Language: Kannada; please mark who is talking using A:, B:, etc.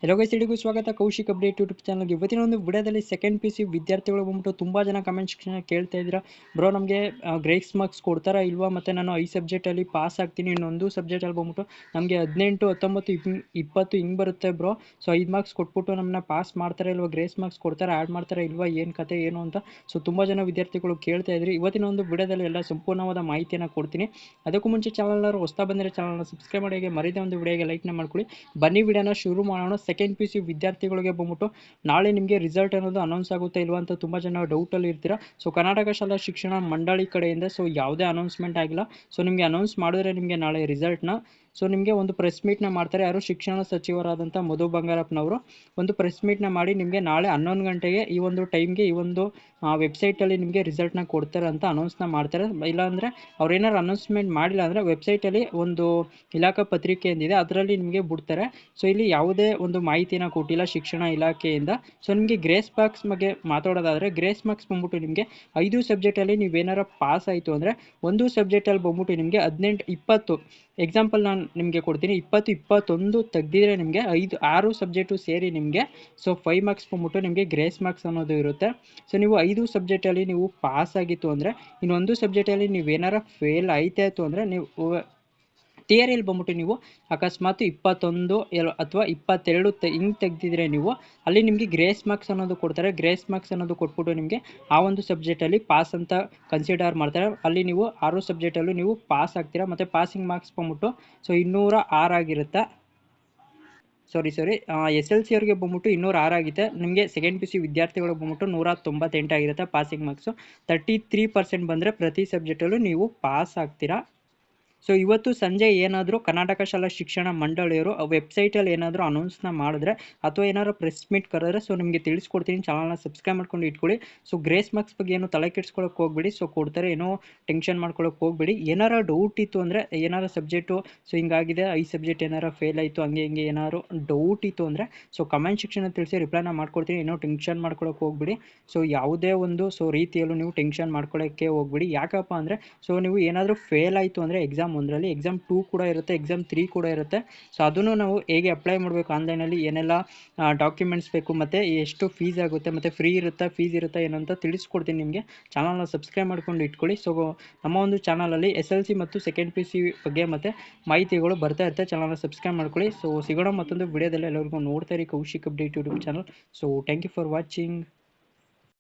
A: ಎಲ್ಲೋ ಗೈಸ್ ಎಲ್ಲರಿಗೂ ಸ್ವಾಗತ ಕೌಶಿಕ್ ಅಪ್ಡೇಟ್ ಯೂಟ್ಯೂಬ್ ಚಾನಲ್ಗೆ. ಇವತ್ತಿನ ಒಂದು ವಿಡಿಯೋದಲ್ಲಿ ಸೆಕೆಂಡ್ ಪಿ ಸಿ ವಿದ್ಯಾರ್ಥಿಗಳು ಬಂದ್ಬಿಟ್ಟು ತುಂಬ ಜನ ಕಮೆಂಟ್ ಸೆಕ್ಷನ್ ಕೇಳ್ತಾ ಇದ್ದೀರಾ, ಬ್ರೋ ನಮಗೆ ಗ್ರೇಸ್ ಮಾರ್ಕ್ಸ್ ಕೊಡ್ತಾರಾ ಇಲ್ವಾ, ಮತ್ತು ನಾನು 5 ಸಬ್ಜೆಕ್ಟಲ್ಲಿ ಪಾಸ್ ಆಗ್ತೀನಿ, ಇನ್ನೊಂದು ಸಬ್ಜೆಕ್ಟಲ್ಲಿ ಬಂದ್ಬಿಟ್ಟು ನಮಗೆ 18, 19, 20 ಹಿಂಗೆ ಬರುತ್ತೆ ಬ್ರೋ. ಸೊ 5 ಮಾರ್ಕ್ಸ್ ಕೊಟ್ಬಿಟ್ಟು ನಮ್ಮನ್ನ ಪಾಸ್ ಮಾಡ್ತಾರೆ ಇಲ್ವಾ, ಗ್ರೇಸ್ ಮಾರ್ಕ್ಸ್ ಕೊಡ್ತಾರೆ, ಆ್ಯಡ್ ಮಾಡ್ತಾರೆ ಇಲ್ವಾ, ಏನು ಕತೆ ಏನು ಅಂತ ಸೊ ತುಂಬ ಜನ ವಿದ್ಯಾರ್ಥಿಗಳು ಕೇಳ್ತಾ ಇದ್ರಿ. ಇವತ್ತಿನ ಒಂದು ವಿಡಿಯೋದಲ್ಲಿ ಎಲ್ಲ ಸಂಪೂರ್ಣವಾದ ಮಾಹಿತಿಯನ್ನು ಕೊಡ್ತೀನಿ. ಅದಕ್ಕೂ ಮುಂಚೆ ಚಾನಲ್ನವರು ಹೊಸ್ತಾ ಬಂದರೆ ಚಾನಲ್ನ ಸಬ್ಸ್ಕ್ರೈಬ್ ಮಾಡಿ, ಮರಿದ ಒಂದು ವಿಡಿಯೋಗೆ ಲೈಕ್ನ ಮಾಡ್ಕೊಳ್ಳಿ. ಬನ್ನಿ ವಿಡಿಯೋನ ಶುರು ಮಾಡೋಣ. ಸೆಕೆಂಡ್ ಪಿ ಸಿ ವಿದ್ಯಾರ್ಥಿಗಳಿಗೆ ಬಂದ್ಬಿಟ್ಟು ನಾಳೆ ನಿಮಗೆ ರಿಸಲ್ಟ್ ಅನ್ನೋದು ಅನೌನ್ಸ್ ಆಗುತ್ತೆ ಇಲ್ವಾ ಅಂತ ತುಂಬ ಜನ ಡೌಟಲ್ಲಿ ಇರ್ತೀರಾ. ಸೊ ಕರ್ನಾಟಕ ಶಾಲಾ ಶಿಕ್ಷಣ ಮಂಡಳಿ ಕಡೆಯಿಂದ ಸೊ ಯಾವುದೇ ಅನೌನ್ಸ್ಮೆಂಟ್ ಆಗಿಲ್ಲ. ಸೊ ನಿಮಗೆ ಅನೌನ್ಸ್ ಮಾಡಿದ್ರೆ ನಿಮಗೆ ನಾಳೆ ರಿಸಲ್ಟ್ನ ಸೊ ನಿಮಗೆ ಒಂದು ಪ್ರೆಸ್ ಮೀಟ್ನ ಮಾಡ್ತಾರೆ. ಯಾರು ಶಿಕ್ಷಣ ಸಚಿವರಾದಂಥ ಮಧು ಬಂಗಾರಪ್ಪನವರು ಒಂದು ಪ್ರೆಸ್ ಮೀಟ್ನ ಮಾಡಿ ನಿಮಗೆ ನಾಳೆ 11 ಗಂಟೆಗೆ ಈ ಒಂದು ಟೈಮ್ಗೆ ಈ ಒಂದು ವೆಬ್ಸೈಟಲ್ಲಿ ನಿಮಗೆ ರಿಸಲ್ಟ್ನ ಕೊಡ್ತಾರೆ ಅಂತ ಅನೌನ್ಸ್ನ ಮಾಡ್ತಾರೆ. ಇಲ್ಲಾಂದರೆ ಅವ್ರೇನಾರು ಅನೌನ್ಸ್ಮೆಂಟ್ ಮಾಡಿಲ್ಲ ಅಂದರೆ ವೆಬ್ಸೈಟಲ್ಲಿ ಒಂದು ಇಲಾಖಾ ಪತ್ರಿಕೆ ಏನಿದೆ ಅದರಲ್ಲಿ ನಿಮಗೆ ಬಿಡ್ತಾರೆ. ಸೊ ಇಲ್ಲಿ ಯಾವುದೇ ಒಂದು ಮಾಹಿತಿನ ಕೊಟ್ಟಿಲ್ಲ ಶಿಕ್ಷಣ ಇಲಾಖೆಯಿಂದ. ಸೊ ನಿಮಗೆ ಗ್ರೇಸ್ ಮಾರ್ಕ್ಸ್ ಬಗ್ಗೆ ಮಾತಾಡೋದಾದರೆ, ಗ್ರೇಸ್ ಮಾರ್ಕ್ಸ್ ಬಂದ್ಬಿಟ್ಟು ನಿಮಗೆ 5 ಸಬ್ಜೆಕ್ಟಲ್ಲಿ ನೀವೇನಾರ ಪಾಸ್ ಆಯಿತು ಅಂದರೆ ಒಂದು ಸಬ್ಜೆಕ್ಟಲ್ಲಿ ಬಂದ್ಬಿಟ್ಟು ನಿಮಗೆ 18, 20 ಎಕ್ಸಾಂಪಲ್ ನಾನು ನಿಮಗೆ ಕೊಡ್ತೀನಿ. 20, 21 ತೆಗೆದಿದ್ರೆ ನಿಮಗೆ 6 ಸಬ್ಜೆಕ್ಟು ಸೇರಿ ನಿಮಗೆ ಸೊ 5 ಮಾರ್ಕ್ಸ್ ಬಂದ್ಬಿಟ್ಟು ನಿಮಗೆ ಗ್ರೇಸ್ ಮಾರ್ಕ್ಸ್ ಅನ್ನೋದು ಇರುತ್ತೆ. ಸೊ ನೀವು 5 ಸಬ್ಜೆಕ್ಟಲ್ಲಿ ನೀವು ಪಾಸ್ ಆಗಿತ್ತು ಅಂದರೆ, ಇನ್ನೊಂದು ಸಬ್ಜೆಕ್ಟಲ್ಲಿ ನೀವೇನಾರ ಫೇಲ್ ಆಯ್ತಾಯಿತು ಅಂದರೆ ನೀವು ಥಿಯರಿಯಲ್ಲಿ ಬಂದ್ಬಿಟ್ಟು ನೀವು ಅಕಸ್ಮಾತ್ 21 ಅಥವಾ 22 ಹಿಂಗೆ ತೆಗೆದಿದ್ರೆ ನೀವು ಅಲ್ಲಿ ನಿಮಗೆ ಗ್ರೇಸ್ ಮಾರ್ಕ್ಸ್ ಅನ್ನೋದು ಕೊಡ್ತಾರೆ. ಗ್ರೇಸ್ ಮಾರ್ಕ್ಸ್ ಅನ್ನೋದು ಕೊಟ್ಬಿಟ್ಟು ನಿಮಗೆ ಆ ಒಂದು ಸಬ್ಜೆಕ್ಟಲ್ಲಿ ಪಾಸ್ ಅಂತ ಕನ್ಸಿಡರ್ ಮಾಡ್ತಾರೆ. ಅಲ್ಲಿ ನೀವು 6 ಸಬ್ಜೆಕ್ಟಲ್ಲೂ ನೀವು ಪಾಸ್ ಆಗ್ತೀರಾ. ಮತ್ತು ಪಾಸಿಂಗ್ ಮಾರ್ಕ್ಸ್ ಬಂದ್ಬಿಟ್ಟು ಸೊ 206 ಆಗಿರುತ್ತೆ. ಸಾರಿ ಎಸ್ ಎಲ್ ಸಿ ಅವ್ರಿಗೆ ಬಂದ್ಬಿಟ್ಟು 206 ಆಗಿದೆ. ನಿಮಗೆ ಸೆಕೆಂಡ್ ಪಿ ಸಿ ವಿದ್ಯಾರ್ಥಿಗಳಿಗೆ ಬಂದ್ಬಿಟ್ಟು 198 ಆಗಿರುತ್ತೆ ಪಾಸಿಂಗ್ ಮಾರ್ಕ್ಸು. 33% ಬಂದರೆ ಪ್ರತಿ ಸಬ್ಜೆಕ್ಟಲ್ಲೂ ನೀವು ಪಾಸ್ ಆಗ್ತೀರಾ. ಸೊ ಇವತ್ತು ಸಂಜೆ ಏನಾದರೂ ಕರ್ನಾಟಕ ಶಾಲಾ ಶಿಕ್ಷಣ ಮಂಡಳಿಯವರು ವೆಬ್ಸೈಟಲ್ಲಿ ಏನಾದರೂ ಅನೌನ್ಸ್ನ ಮಾಡಿದ್ರೆ ಅಥವಾ ಏನಾದರೂ ಪ್ರೆಸ್ ಮೀಟ್ ಕರೆದ್ರೆ ಸೊ ನಿಮಗೆ ತಿಳಿಸ್ಕೊಡ್ತೀನಿ. ಚಾನಲ್ನ ಸಬ್ಸ್ಕ್ರೈಬ್ ಮಾಡ್ಕೊಂಡು ಇಟ್ಕೊಳ್ಳಿ. ಸೊ ಗ್ರೇಸ್ ಮಾರ್ಕ್ಸ್ ಬಗ್ಗೆ ಏನು ತಲೆ ಕೆಡ್ಸ್ಕೊಳ್ಳೋಕೆ ಹೋಗ್ಬೇಡಿ. ಸೊ ಕೊಡ್ತಾರೆ, ಏನೋ ಟೆನ್ಷನ್ ಮಾಡ್ಕೊಳ್ಳೋಕೆ ಹೋಗ್ಬೇಡಿ. ಏನಾರ ಡೌಟ್ ಇತ್ತು ಅಂದರೆ, ಏನಾರ ಸಬ್ಜೆಕ್ಟು ಸೊ ಹಿಂಗಾಗಿದೆ 5 ಸಬ್ಜೆಕ್ಟ್ ಏನಾರ ಫೇಲ್ ಆಯಿತು ಹಂಗೆ ಹಿಂಗೆ ಏನಾದ್ರು ಡೌಟ್ ಇತ್ತು ಅಂದರೆ ಸೊ ಕಮೆಂಟ್ ಸೆಕ್ಷನಲ್ಲಿ ತಿಳಿಸಿ, ರಿಪ್ಲೈನ ಮಾಡ್ಕೊಡ್ತೀನಿ. ಏನೋ ಟೆನ್ಷನ್ ಮಾಡ್ಕೊಳ್ಳೋಕೆ ಹೋಗ್ಬೇಡಿ. ಸೊ ಯಾವುದೇ ಒಂದು ಸೊ ರೀತಿಯಲ್ಲೂ ನೀವು ಟೆನ್ಷನ್ ಮಾಡ್ಕೊಳ್ಳೋಕ್ಕೆ ಹೋಗ್ಬೇಡಿ. ಯಾಕಪ್ಪ ಅಂದರೆ ಸೊ ನೀವು ಏನಾದರೂ ಫೇಲ್ ಆಯಿತು ಅಂದರೆ ಎಕ್ಸಾಮ್ 1ರಲ್ಲಿ ಎಕ್ಸಾಮ್ 2 ಕೂಡ ಇರುತ್ತೆ, ಎಕ್ಸಾಮ್ 3 ಕೂಡ ಇರುತ್ತೆ. ಸೊ ಅದನ್ನು ನಾವು ಹೇಗೆ ಅಪ್ಲೈ ಮಾಡಬೇಕು, ಆನ್ಲೈನಲ್ಲಿ ಏನೆಲ್ಲ ಡಾಕ್ಯುಮೆಂಟ್ಸ್ ಬೇಕು, ಮತ್ತು ಎಷ್ಟು ಫೀಸ್ ಆಗುತ್ತೆ, ಮತ್ತು ಫ್ರೀ ಇರುತ್ತಾ ಫೀಸ್ ಇರುತ್ತಾ ಏನು ಅಂತ ತಿಳಿಸ್ಕೊಡ್ತೀನಿ ನಿಮಗೆ. ಚಾನಲ್ನ ಸಬ್ಸ್ಕ್ರೈಬ್ ಮಾಡ್ಕೊಂಡು ಇಟ್ಕೊಳ್ಳಿ. ಸೊ ನಮ್ಮ ಒಂದು ಚಾನಲಲ್ಲಿ SLC ಮತ್ತು ಸೆಕೆಂಡ್ ಪಿ ಸಿ ಬಗ್ಗೆ ಮತ್ತು ಮಾಹಿತಿಗಳು ಬರ್ತಾ ಇರುತ್ತೆ. ಚಾನಲ್ನ ಸಬ್ಸ್ಕ್ರೈಬ್ ಮಾಡ್ಕೊಳ್ಳಿ. ಸೊ ಸಿಗೋಣ ಮತ್ತೊಂದು ವಿಡಿಯೋದಲ್ಲಿ. ಎಲ್ಲರಿಗೂ ನೋಡ್ತಾ ಇರಿ Kaushik update YouTube channel. So thank you for watching.